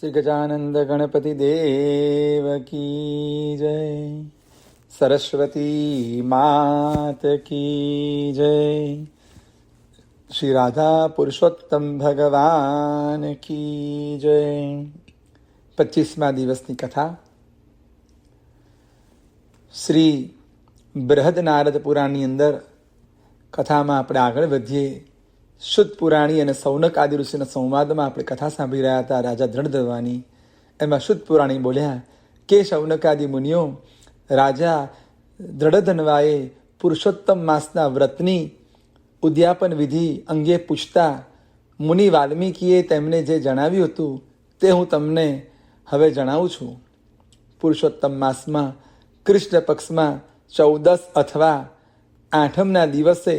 શ્રી ગજાનંદ ગણપતિ દેવ કી જય. સરસ્વતી માત કી જય. શ્રી રાધા પુરુષોત્તમ ભગવાન કી જય. 25મા દિવસની કથા. શ્રી બૃહદ નારદ પુરાણની અંદર કથામાં આપણે આગળ વધીએ. શુદ્ધ પુરાણી અને સૌનક આદિ ઋષિના સંવાદમાં આપણે કથા સાંભળી રહ્યા હતા રાજા ધૃણધવાની. એમાં શુદ્ધ પુરાણી બોલ્યા કે શૌનકાદિ મુનિઓ, રાજા ધૃણધનવાએ પુરુષોત્તમ માસના વ્રતની ઉદ્યાપન વિધિ અંગે પૂછતા મુનિ વાલ્મીકીએ તેમને જે જણાવ્યું હતું તે હું તમને હવે જણાવું છું. પુરુષોત્તમ માસમાં કૃષ્ણ પક્ષમાં 14 અથવા 8મના દિવસે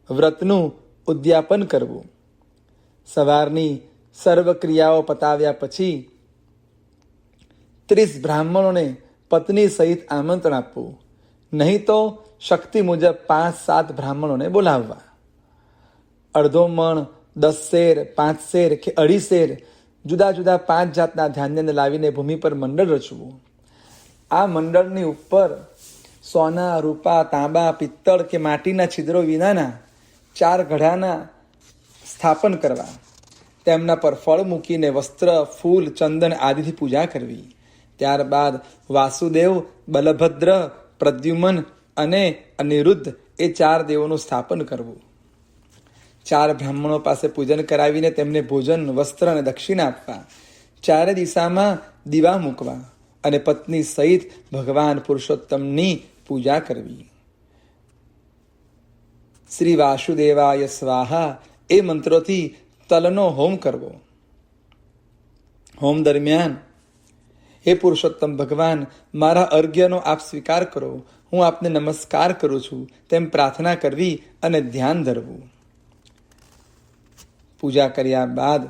વ્રતનું ઉદ્યાપન કરવું. સવારની સર્વ ક્રિયાઓ પતાવ્યા પછી 30 બ્રાહ્મણોને પત્ની સહિત આમંત્રણ આપવું. નહીં તો શક્તિ મુજબ 5-7 બ્રાહ્મણોને બોલાવવા. અડધો મણ, 10 શેર, 5 શેર કે 2.5 શેર જુદા જુદા 5 જાતના ધાન્યને લાવીને ભૂમિ પર મંડળ રચવું. આ મંડળની ઉપર સોના, રૂપા, તાંબા, પિત્તળ કે માટીના છિદ્રો વિનાના 4 ઘડાના સ્થાપન કરવા. તેમના પર ફળ મૂકીને વસ્ત્ર, ફૂલ, ચંદન આદિથી પૂજા કરવી. ત્યારબાદ વાસુદેવ, બલભદ્ર, પ્રદ્યુમન અને અનિરુદ્ધ એ 4 દેવોનું સ્થાપન કરવું. 4 બ્રાહ્મણો પાસે પૂજન કરાવીને તેમને ભોજન, વસ્ત્ર અને દક્ષિણા આપવા. 4 દિશામાં દીવા મૂકવા અને પત્ની સહિત ભગવાન પુરુષોત્તમની પૂજા કરવી. શ્રી વાસુદેવાય સ્વાહા એ મંત્રોથી તલનો હોમ કરવો. હોમ દરમિયાન હે પુરુષોત્તમ ભગવાન, મારા અર્ઘ્યનો આપ સ્વીકાર કરો, હું આપને નમસ્કાર કરું છું તેમ પ્રાર્થના કરવી અને ધ્યાન ધરવું. પૂજા કર્યા બાદ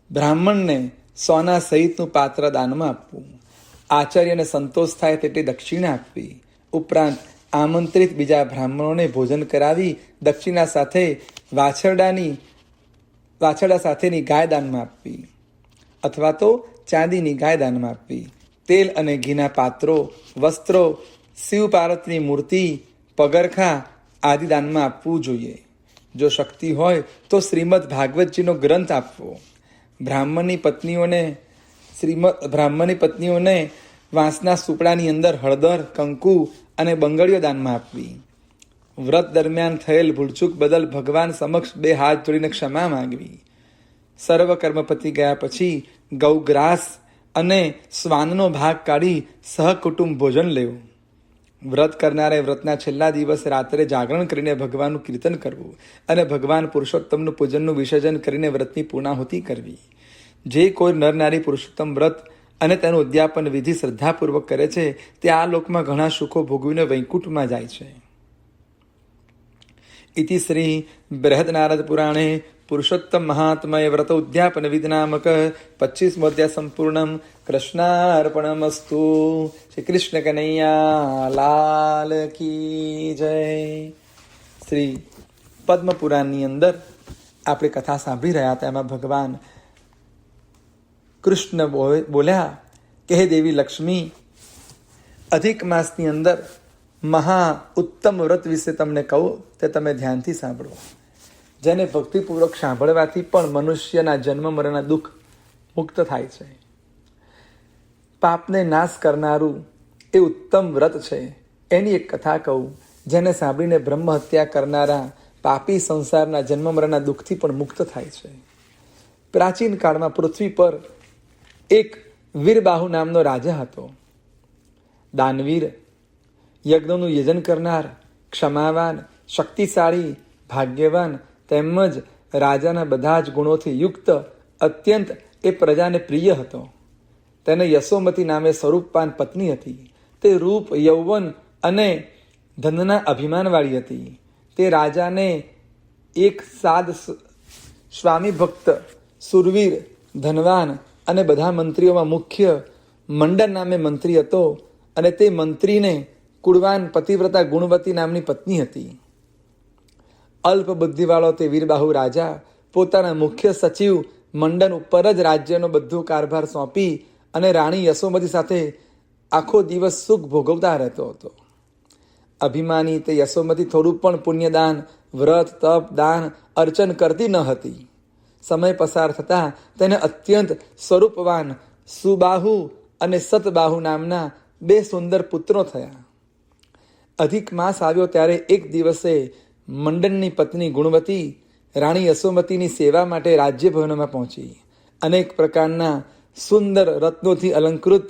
બ્રાહ્મણને સોના સહિતનું પાત્ર દાનમાં આપવું. આચાર્યને સંતોષ થાય તેટલી દક્ષિણા આપવી. ઉપરાંત આમંત્રિત બીજા બ્રાહ્મણોને ભોજન કરાવી દક્ષિણા સાથે વાછરડા સાથેની ગાય દાનમાં આપવી અથવા તો ચાંદીની ગાય દાનમાં આપવી. તેલ અને ઘીના પાત્રો, વસ્ત્રો, શિવ પાર્વતીની મૂર્તિ, પગરખા આદિ દાનમાં આપવું જોઈએ. જો શક્તિ હોય તો શ્રીમદ ભાગવતજીનો ગ્રંથ આપવો. બ્રાહ્મણની પત્નીઓને વાંસના સુપડાની અંદર હળદર, કંકુ અને બંગડીઓ દાનમાં આપવી. વ્રત દરમિયાન થયેલ ભૂલચૂક બદલ ભગવાન સમક્ષ 2 હાથ જોડીને ક્ષમા માંગવી. સર્વ કર્મપતિ ગયા પછી ગૌગ્રાસ અને શ્વાનનો ભાગ કાઢી સહકુટુંબ ભોજન લેવું. વ્રત કરનારે વ્રતના છેલ્લા દિવસ રાત્રે જાગરણ કરીને ભગવાનનું કીર્તન કરવું અને ભગવાન પુરુષોત્તમનું પૂજનનું વિસર્જન કરીને વ્રતની પૂર્ણાહુતિ કરવી. જે કોઈ નર નારી પુરુષોત્તમ વ્રત અને તેનું ઉદ્યાપન વિધિ શ્રદ્ધાપૂર્વક કરે છે તે આ લોકમાં ઘણા સુખો ભોગવીને વૈકુંઠમાં જાય છે. ઇતિ શ્રી બૃહદ નારદ પુરાણે પુરુષોત્તમ મહાત્મય વ્રત ઉદ્યાપન વિધિ નામક 25મો અધ્યાય સંપૂર્ણમ. કૃષ્ણાર્પણમસ્તુ. શ્રી કૃષ્ણ કનૈયા લાલ કી જય. શ્રી પદ્મ પુરાણની અંદર આપણે કથા સાંભળી રહ્યા હતા. એમાં ભગવાન કૃષ્ણ બોલ્યા કે હે દેવી લક્ષ્મી, અધિક માસની અંદર મહા ઉત્તમ વ્રત વિશે તમને કહું તે તમે ધ્યાનથી સાંભળો. જેને ભક્તિપૂર્વક સાંભળવાથી પણ મનુષ્યના જન્મ મરણના દુઃખ મુક્ત થાય છે. પાપને નાશ કરનારું એ ઉત્તમ વ્રત છે. એની એક કથા કહું, જેને સાંભળીને બ્રહ્મ હત્યા કરનારા પાપી સંસારના જન્મ મરણના દુઃખથી પણ મુક્ત થાય છે. પ્રાચીન કાળમાં પૃથ્વી પર એક વીરબાહુ નામનો રાજા હતો. દાનવીર, યજ્ઞોનું યજન કરનાર, ક્ષમાવાન, શક્તિશાળી, ભાગ્યવાન તેમજ રાજાના બધા જ ગુણોથી યુક્ત અત્યંત એ પ્રજાને પ્રિય હતો. તેને યશોમતી નામે સ્વરૂપવાન પત્ની હતી. તે રૂપ, યૌવન અને ધનના અભિમાનવાળી હતી. તે રાજાને એક સાદ સ્વામી ભક્ત, સુરવીર, ધનવાન અને બધા મંત્રીઓમાં મુખ્ય મંડળ નામે મંત્રી હતો. અને તે મંત્રીને કુળવાન પતિવ્રતા ગુણવતી નામની પત્ની હતી. અલ્પ બુદ્ધિવાળો તે વીરબાહુ રાજા પોતાના મુખ્ય સચિવ મંડન ઉપર જ રાજ્યનો બધો કારભાર સોંપી અને રાણી યશોમતી સાથે આખો દિવસ સુખ ભોગવતા રહેતો હતો. અભિમાની તે યશોમતી થોડું પણ પુણ્યદાન, વ્રત, તપ, દાન, અર્ચન કરતી ન હતી. સમય પસાર થતાં તેને અત્યંત સ્વરૂપવાન સુબાહુ અને સતબાહુ નામના 2 સુંદર પુત્રો થયા. અધિક માસ આવ્યો ત્યારે એક દિવસે મંડનની પત્ની ગુણવતી રાણી યશોમતીની સેવા માટે રાજ્યભવનમાં પહોંચી. અનેક પ્રકારના સુંદર રત્નોથી અલંકૃત,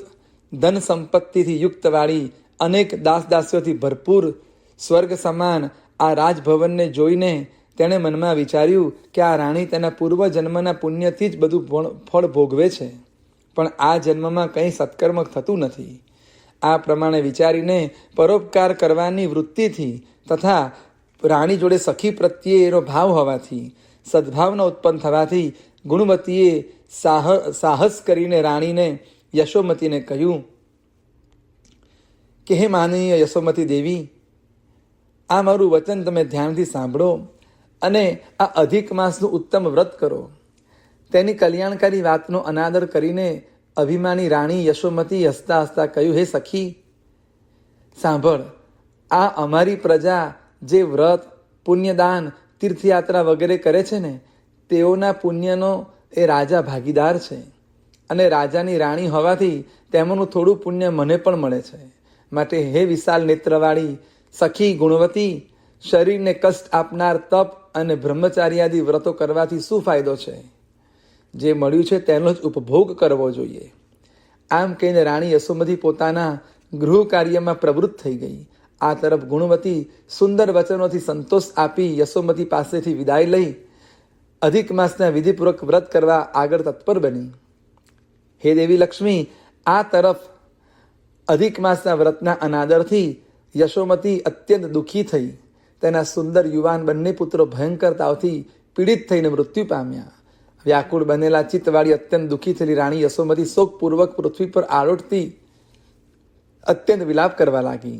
ધન સંપત્તિથી યુક્તવાળી, અનેક દાસદાસીઓથી ભરપૂર, સ્વર્ગ સમાન આ રાજભવનને જોઈને તેણે મનમાં વિચાર્યું કે આ રાણી તેના પૂર્વજન્મના પુણ્યથી જ બધું ફળ ભોગવે છે, પણ આ જન્મમાં કંઈ સત્કર્મ થતું નથી. આ પ્રમાણે વિચારીને પરોપકાર કરવાની વૃત્તિથી તથા રાણી જોડે સખી પ્રત્યેનો ભાવ હોવાથી, સદ્ભાવના ઉત્પન્ન થવાથી ગુણવતીએ સાહસ કરીને રાણીને યશોમતીને કહ્યું કે હે માનનીય યશોમતી દેવી, આ મારું વચન તમે ધ્યાનથી સાંભળો અને આ અધિક માસનું ઉત્તમ વ્રત કરો. તેની કલ્યાણકારી વાતનો અનાદર કરીને અભિમાની રાણી યશોમતી હસતા હસતા કહ્યું, હે સખી સાંભળ, આ અમારી પ્રજા જે વ્રત, પુણ્યદાન, તીર્થયાત્રા વગેરે કરે છે ને, તેઓના પુણ્યનો એ રાજા ભાગીદાર છે અને રાજાની રાણી હોવાથી તેમાંનું થોડું પુણ્ય મને પણ મળે છે. માટે હે વિશાળ નેત્રવાળી સખી ગુણવતી, શરીરને કષ્ટ આપનાર તપ અને બ્રહ્મચાર્યાદી વ્રતો કરવાથી શું ફાયદો છે? જે મળ્યું છે તેનો જ ઉપભોગ કરવો જોઈએ. આમ કહીને રાણી યશોમતી પોતાના ગૃહ કાર્યમાં પ્રવૃત્ત થઈ ગઈ. આ તરફ ગુણવતી સુંદર વચનોથી સંતોષ આપી યશોમતી પાસેથી વિદાય લઈ અધિક માસના વિધિપૂર્વક વ્રત કરવા આગળ તત્પર બની. હે દેવી લક્ષ્મી, આ તરફ અધિક માસના વ્રતના અનાદરથી યશોમતી અત્યંત દુઃખી થઈ. તેના સુંદર યુવાન બંને પુત્રો ભયંકર તાવથી પીડિત થઈને મૃત્યુ પામ્યા. વ્યાકુળ બનેલા ચિત્તવાળી અત્યંત દુઃખી થયેલી રાણી યશોમતી શોકપૂર્વક પૃથ્વી પર આળોટતી અત્યંત વિલાપ કરવા લાગી.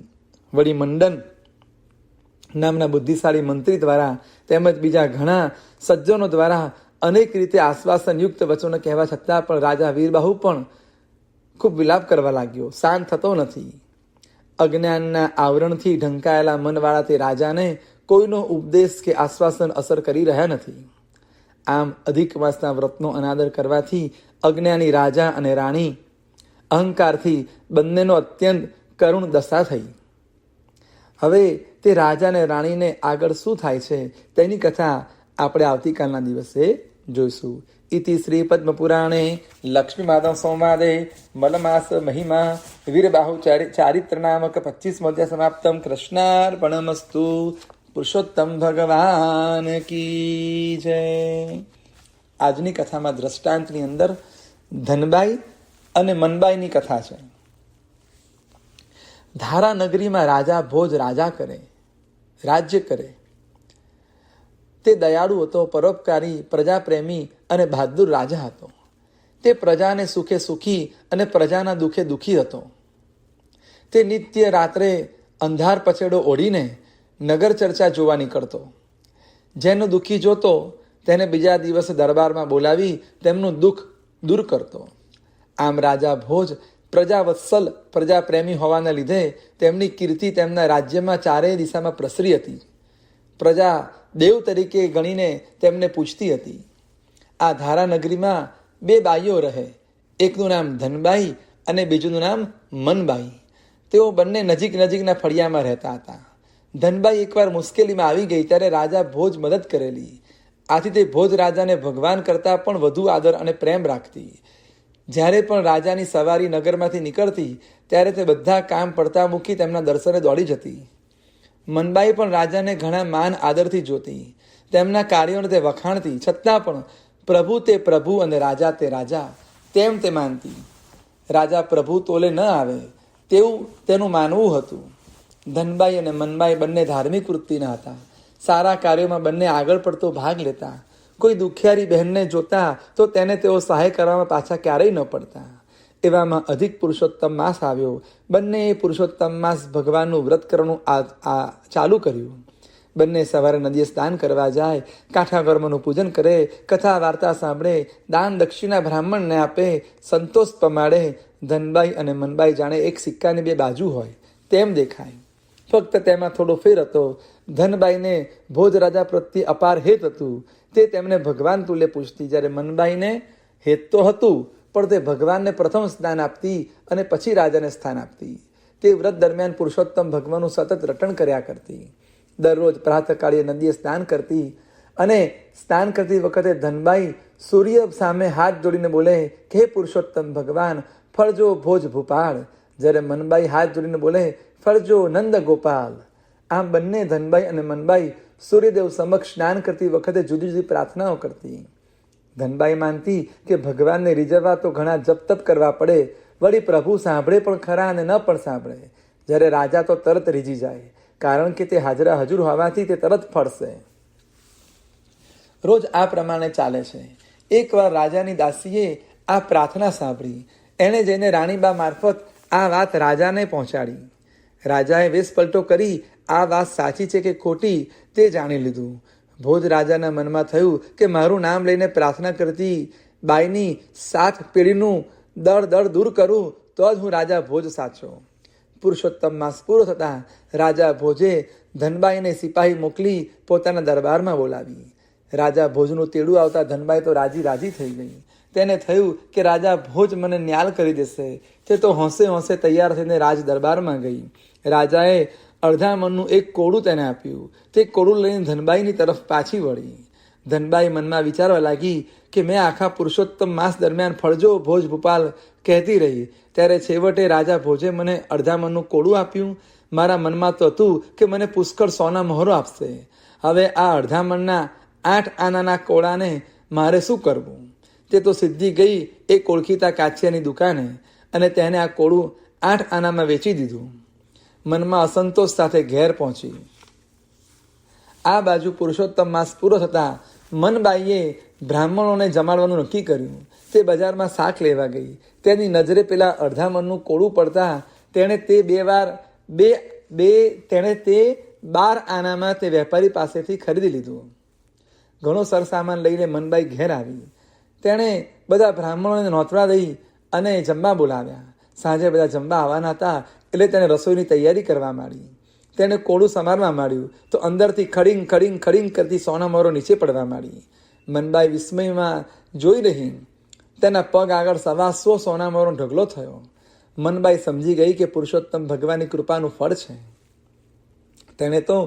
વળી મંડન નામના બુદ્ધિશાળી મંત્રી દ્વારા તેમજ બીજા ઘણા સજ્જનો દ્વારા અનેક રીતે આશ્વાસનયુક્ત વચનો કહેવા છતાં પણ રાજા વીરબાહુ પણ ખૂબ વિલાપ કરવા લાગ્યો. શાંત થતો નથી. અજ્ઞાનના આવરણથી ઢંકાયેલા મનવાળા તે રાજાને કોઈનો ઉપદેશ કે આશ્વાસન અસર કરી રહ્યા નથી. આમ અધિક માસના વ્રતનો અનાદર કરવાથી અજ્ઞાની રાજા અને રાણી અહંકારથી બંનેનો અત્યંત કરુણ દશા થઈ. હવે તે રાજા અને રાણીને આગળ શું થાય છે તેની કથા આપણે આવતીકાલના દિવસે જોઈશું. ઇતિ શ્રી પદ્મ પુરાણે લક્ષ્મી માધવ સંવાદે મલમાસ મહિમા વીરબાહુ ચારિત્ર નામક 25મો અધ્યાય સમાપ્તમ. કૃષ્ણાર્પણમસ્તુ. પુરુષોત્તમ ભગવાન કી જય. આજની કથામાં દ્રષ્ટાંતની અંદર ધનબાઈ અને મનબાઈની કથા છે. ધારા નગરીમાં રાજા ભોજ રાજ્ય કરે. તે દયાળુ હતો, પરોપકારી, પ્રજાપ્રેમી અને બહાદુર રાજા હતો. તે પ્રજાને સુખે સુખી અને પ્રજાના દુઃખે દુઃખી હતો. તે નિત્ય રાત્રે અંધાર પછેડો ઓઢીને નગર ચર્ચા જોવા નીકળતો. જેનો દુઃખી જોતો તેને બીજા દિવસે દરબારમાં બોલાવી તેમનું દુઃખ દૂર કરતો. આમ રાજા ભોજ પ્રજાવત્સલ, પ્રજાપ્રેમી હોવાના લીધે તેમની કીર્તિ તેમના રાજ્યમાં ચારેય દિશામાં પ્રસરી હતી. પ્રજા દેવ તરીકે ગણીને તેમને પૂજતી હતી. આ ધારા નગરીમાં 2 બાઈઓ રહે. એકનું નામ ધનબાઈ અને બીજુંનું નામ મનબાઈ. તેઓ બંને નજીકના ફળિયામાં રહેતા હતા. ધનબાઈ એકવાર મુશ્કેલીમાં આવી ગઈ ત્યારે રાજા ભોજ મદદ કરેલી. આથી તે ભોજ રાજાને ભગવાન કરતાં પણ વધુ આદર અને પ્રેમ રાખતી. જ્યારે પણ રાજાની સવારી નગરમાંથી નીકળતી ત્યારે તે બધા કામ પડતા મૂકી તેમના દર્શને દોડી જતી. મનબાઈ પણ રાજાને ઘણા માન આદરથી જોતી. તેમના કાર્યોને તે વખાણતી. છતાં પણ પ્રભુ તે પ્રભુ અને રાજા તે રાજા તેમ તે માનતી. રાજા પ્રભુ તોલે ન આવે તેવું તેનું માનવું હતું. ધનબાઈ અને મનબાઈ બંને ધાર્મિક વૃત્તિના હતા. સારા કાર્યોમાં બંને આગળ પડતો ભાગ લેતા. કોઈ દુખિયારી બહેનને જોતા તો તેને તેઓ સહાય કરવામાં પાછા ક્યારેય ન પડતા. એવામાં અધિક પુરુષોત્તમ માસ આવ્યો. બંને પુરુષોત્તમ માસ ભગવાનનું વ્રત કરવાનું ચાલુ કર્યું. બંને સવારે નદીએ સ્નાન કરવા જાય, કાંઠા કર્મનું પૂજન કરે, કથા વાર્તા સાંભળે, દાન દક્ષિણા બ્રાહ્મણને આપે, સંતોષ પમાડે. ધનબાઈ અને મનબાઈ જાણે એક સિક્કાની બે બાજુ હોય તેમ દેખાય. ફક્ત તેમાં થોડો ફેર હતો. ધનબાઈને ભોજ રાજા પ્રત્યે અપાર હેત હતું, તે તેમને ભગવાન તુલ્ય પૂછતી, જ્યારે મનબાઈને હેત તો હતું પણ તે ભગવાનને પ્રથમ સ્થાન આપતી અને પછી રાજાને સ્થાન આપતી. તે વ્રત દરમિયાન પુરુષોત્તમ ભગવાનનું સતત રટણ કર્યા કરતી. દરરોજ પ્રાતઃકાળીએ નદીએ સ્નાન કરતી અને સ્નાન કરતી વખતે ધનબાઈ સૂર્ય સામે હાથ જોડીને બોલે કે હે પુરુષોત્તમ ભગવાન, ફળજો ભોજ ભૂપાળ. જ્યારે મનબાઈ હાથ જોડીને બોલે ફળજો નંદ ગોપાલ. આમ બંને ધનબાઈ અને મનબાઈ સૂર્યદેવ સમક્ષ સ્નાન કરતી વખતે જુદી જુદી પ્રાર્થનાઓ કરતી. ધનબાઈ માનતી કે ભગવાનને રીઝવવા તો ઘણા જપ તપ કરવા પડે, વળી પ્રભુ સાંભળે પણ ખરા અને ન પણ સાંભળે. જ્યારે રાજા તો તરત રીઝી જાય, કારણ કે તે હાજરા હજુર હોવાથી તે તરત ફળશે. રોજ આ પ્રમાણે ચાલે છે. એકવાર રાજાની દાસીએ આ પ્રાર્થના સાંભળી. એણે જઈને રાણીબા મારફત આ વાત રાજાને પહોંચાડી. રાજાએ વેશપલટો કરી આ વાત સાચી છે કે ખોટી તે જાણી લીધું. ભોજ રાજાના મનમાં થયું કે મારું નામ લઈને પ્રાર્થના કરતી બાઈની 7 પેઢીનું દળ દૂર કરું તો જ હું રાજા ભોજ સાચો. પુરુષોત્તમ માસ પૂરો થતાં રાજા ભોજે ધનબાઈને સિપાહી મોકલી પોતાના દરબારમાં બોલાવી. રાજા ભોજનું તેડું આવતા ધનબાઈ તો રાજી થઈ ગઈ. તેને થયું કે રાજા ભોજ મને ન્યાલ કરી દેશે. તે તો હોંશે તૈયાર થઈને રાજ દરબારમાં ગઈ. રાજાએ અડધા મણનું એક કોળું તેને આપ્યું. તે કોળું લઈને ધનબાઈની તરફ પાછી વળી. ધનબાઈ મનમાં વિચારવા લાગી કે મેં આખા પુરુષોત્તમ માસ દરમિયાન ફળજો ભોજ ભૂપાલ કહેતી રહી, ત્યારે છેવટે રાજા ભોજે મને અડધા મણનું કોળું આપ્યું. મારા મનમાં તો હતું કે મને પુષ્કળ સોના મહોરો આપશે. હવે આ અડધા મણના 8 આનાના કોળાને મારે શું કરવું? તે તો સીધી ગઈ એક ઓળખીતા કાચિયાની દુકાને અને તેને આ કોળું 8 આનામાં વેચી દીધું. મનમાં અસંતોષ સાથે ઘેર પહોંચી. આ બાજુ પુરુષોત્તમ માસ પૂરો થતાં મનબાઈએ બ્રાહ્મણોને જમાડવાનું નક્કી કર્યું. તે બજારમાં શાક લેવા ગઈ. તેની નજરે પેલા અડધા મણનું કોળું પડતા તેણે તે 12 આનામાં તે વેપારી પાસેથી ખરીદી લીધું. ઘણો સરસામાન લઈને મનબાઈ ઘેર આવી. તેણે બધા બ્રાહ્મણોને નોતરા દઈ અને જમવા બોલાવ્યા. સાંજે બધા જમવા આવવાના હતા એટલે તેણે રસોઈની તૈયારી કરવા માંડી. તેણે કોળું સમારવા માંડ્યું તો અંદરથી ખડીંગ કરતી સોના મોરો નીચે પડવા માંડી. મનબાઈ વિસ્મયમાં જોઈ રહી. તેના પગ આગળ 125 સોના મોરો ઢગલો થયો. મનબાઈ સમજી ગઈ કે પુરુષોત્તમ ભગવાનની કૃપાનું ફળ છે. તેણે તો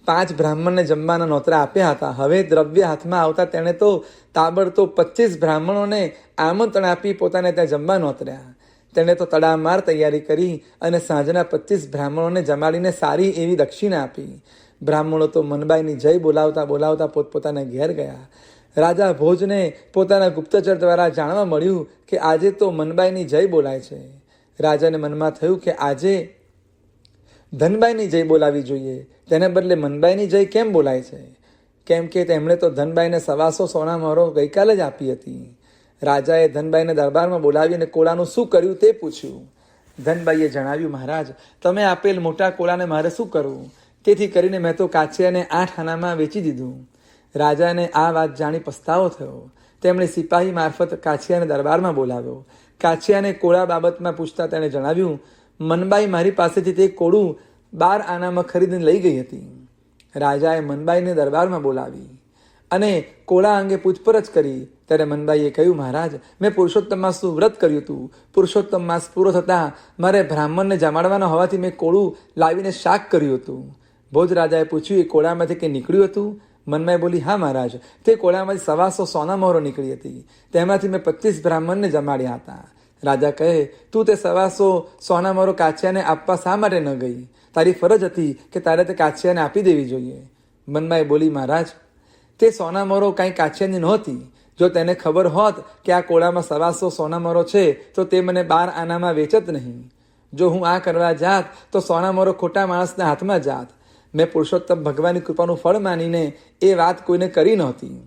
5 બ્રાહ્મણને જમવાના નોતરા આપ્યા હતા. હવે દ્રવ્ય હાથમાં આવતા તેણે તો તાબડતોબ 25 બ્રાહ્મણોને આમંત્રણ આપી પોતાને ત્યાં જમવા નોતર્યા. તેણે તો તડામાર તૈયારી કરી અને સાંજના 25 બ્રાહ્મણોને જમાડીને સારી એવી દક્ષિણા આપી. બ્રાહ્મણો તો મનબાઈની જય બોલાવતા પોતપોતાના ઘેર ગયા. રાજા ભોજને પોતાના ગુપ્તચર દ્વારા જાણવા મળ્યું કે આજે તો મનબાઈની જય બોલાય છે. રાજાને મનમાં થયું કે આજે ધનબાઈની જય બોલાવી જોઈએ, તેને બદલે મનબાઈની જય કેમ બોલાય છે? કેમ કે તેમણે તો ધનબાઈને 125 સોના મહોરો ગઈકાલે જ આપી હતી. રાજાએ ધનબાઈને દરબારમાં બોલાવીને કોળાનું શું કર્યું તે પૂછ્યું. ધનબાઈએ જણાવ્યું, મહારાજ, તમે આપેલ મોટા કોળાને મારે શું કરવું? તેથી કરીને મેં તો કાચિયાને 8 આનામાં વેચી દીધું. રાજાને આ વાત જાણી પસ્તાવો થયો. તેમણે સિપાહી મારફત કાચિયાને દરબારમાં બોલાવ્યો. કાચિયાને કોળા બાબતમાં પૂછતા તેણે જણાવ્યું, મનબાઈ મારી પાસેથી તે કોળું 12 આનામાં ખરીદીને લઈ ગઈ હતી. રાજાએ મનબાઈને દરબારમાં બોલાવી અને કોળા અંગે પૂછપરછ કરી. ત્યારે મનબાઈએ કહ્યું, મહારાજ, મેં પુરુષોત્તમ માસનું વ્રત કર્યું હતું. પુરુષોત્તમ માસ પૂરો થતાં મારે બ્રાહ્મણને જમાડવાનો હોવાથી મેં કોળું લાવીને શાક કર્યું હતું. ભોજ રાજાએ પૂછ્યું, એ કોળામાંથી કંઈ નીકળ્યું હતું? મનબાઈ બોલી, હા મહારાજ, તે કોળામાંથી 125 સોના મહોરો નીકળી હતી. તેમાંથી મેં 25 બ્રાહ્મણને જમાડ્યા હતા. રાજા કહે, તું તે 125 સોના મહોરો કાચિયાને આપવા શા માટે ન ગઈ? તારી ફરજ હતી કે તારે તે કાચિયાને આપી દેવી જોઈએ. મનબાઈ બોલી, મહારાજ, તે સોના મહોરો કાંઈ કાચિયાની નહોતી. જો તેને ખબર હોત કે આ કોળામાં 125 સોના મહોરો છે તો તે મને 12 આનામાં વેચત નહીં. જો હું આ કરવા જાત તો સોના મહોરો ખોટા માણસના હાથમાં જાત. મેં પુરુષોત્તમ ભગવાનની કૃપાનું ફળ માનીને એ વાત કોઈને કરી નહોતી.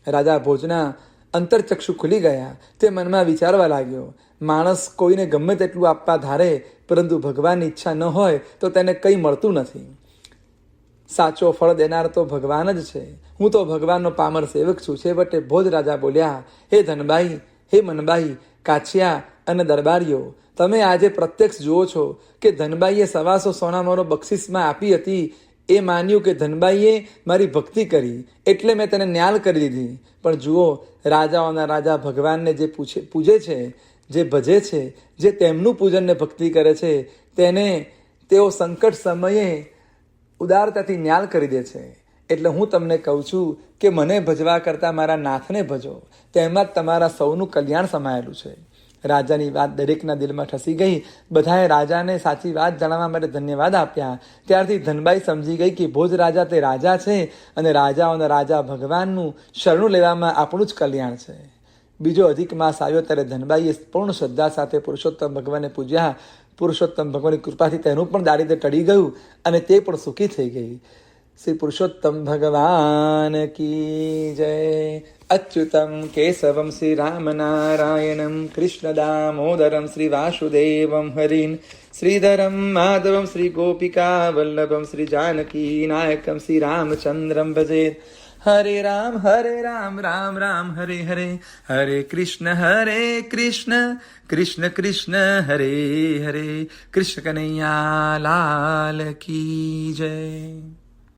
રાજા ભોજના અંતરચક્ષુ ખુલી ગયા. તે મનમાં વિચારવા લાગ્યો, માણસ કોઈને ગમે તેટલું આપવા ધારે, પરંતુ ભગવાનની ઈચ્છા ન હોય તો તેને કંઈ મળતું નથી. સાચો ફળ દેનાર તો ભગવાન જ છે. હું તો ભગવાનનો પામર સેવક છું. છેવટે ભોજ રાજા બોલ્યા, હે ધનબાઈ, હે મનબાઈ, કાછિયા અને દરબારીઓ, તમે આજે પ્રત્યક્ષ જુઓ છો કે ધનબાઈએ 125 સોના મોહરો બક્ષિસમાં આપી હતી. એ માન્યું કે ધનબાઈએ મારી ભક્તિ કરી એટલે મેં તેને ન્યાલ કરી દીધી. પણ જુઓ, રાજાઓના રાજા ભગવાનને જે પૂજે છે, જે ભજે છે, જે તેમનું પૂજન ને ભક્તિ કરે છે, તેને તેઓ સંકટ સમયે ઉદારતાથી ન્યાલ કરી દે છે. એટલે હું તમને કહું છું કે મને ભજવા કરતાં મારા નાથને ભજો, તેમાં જ તમારા સૌનું કલ્યાણ સમાયેલું છે. રાજાની વાત દરેકના દિલમાં ઠસી ગઈ. બધાએ રાજાને સાચી વાત જણાવવા માટે ધન્યવાદ આપ્યા. ત્યારથી ધનબાઈ સમજી ગઈ કે ભોજ રાજા તે રાજા છે અને રાજાઓના રાજા ભગવાનનું શરણું લેવામાં આપણું જ કલ્યાણ છે. બીજો અધિક માસ આવ્યો ત્યારે ધનબાઈએ પૂર્ણ શ્રદ્ધા સાથે પુરુષોત્તમ ભગવાનને પૂજ્યા. પુરુષોત્તમ ભગવાનની કૃપાથી તેનું પણ દારિદ્ર્ય ટળી ગયું અને તે પણ સુખી થઈ ગઈ. શ્રી પુરુષોત્તમ ભગવાન કી જય. અચ્યુતમ કેશવમ શ્રી રામ નારાયણમ કૃષ્ણ દામોદરમ શ્રી વાસુદેવમ હરિન શ્રીધરમ માધવમ શ્રી ગોપિકા વલ્લભમ શ્રી જાનકી નાયકમ શ્રી રામચંદ્રમ ભજેત. હરે રામ રામ રામ હરે હરે, હરે કૃષ્ણ કૃષ્ણ કૃષ્ણ હરે હરે. કૃષ્ણ કનૈયા લાલ કી જય.